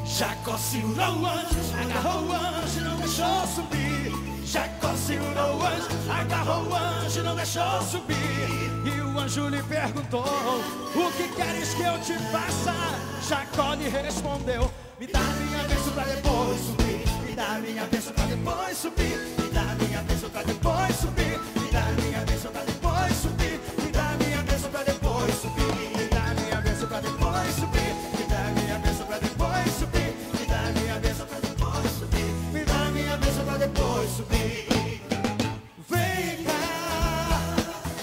Jacó segurou o anjo, agarrou o anjo e não deixou subir. Jacó segurou o anjo, agarrou o anjo e não deixou subir. E o anjo lhe perguntou: o que queres que eu te faça? Jacó lhe respondeu: me dá minha bênção pra depois subir. Me dá minha bênção pra depois subir. Me dá minha bênção pra depois subir. Me dá minha bênção pra depois subir. Me dá minha bênção pra depois subir. Me dá minha bênção pra depois subir. Me dá minha bênção pra depois subir. Me dá minha bênção pra depois subir. Me dá minha bênção pra depois subir. Vem cá,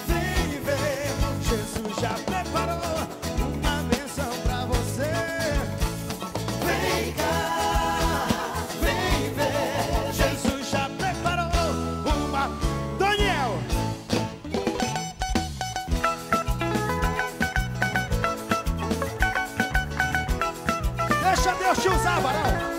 vem ver, Jesus já preparou uma bênção pra você. Vem cá, vem ver, Jesus já preparou uma... Daniel! Deixa Deus te usar, varão!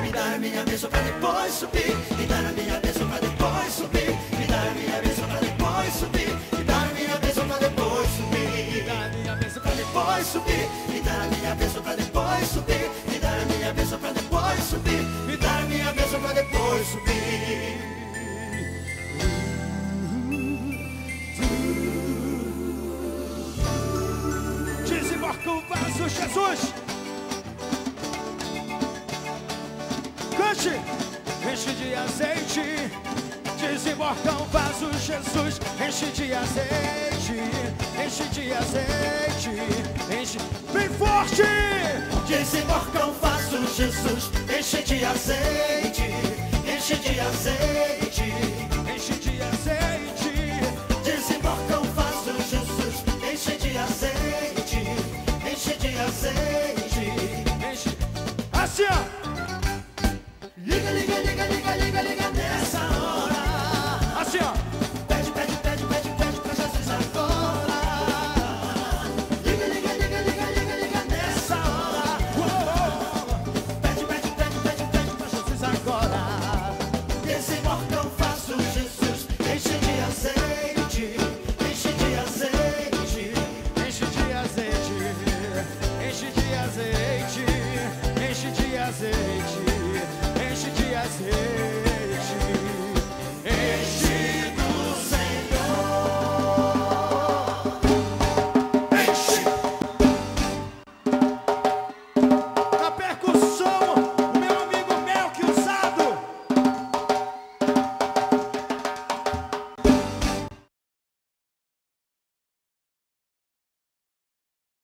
Me dá minha bênção pra depois subir. Me dá minha bênção pra depois subir. Me dá minha bênção pra depois subir. Me dá minha bênção pra depois subir. Me dá minha bênção pra depois subir. Me dá minha bênção pra depois subir. Me dá minha bênção pra depois subir. Me dá minha bênção pra depois subir. Desembarca o vaso, Jesus! Cante! Enche de azeite, desembarca um vaso, Jesus. Enche de azeite, enche de azeite, enche bem forte. Desembarca um vaso, Jesus. Enche de azeite, enche de azeite.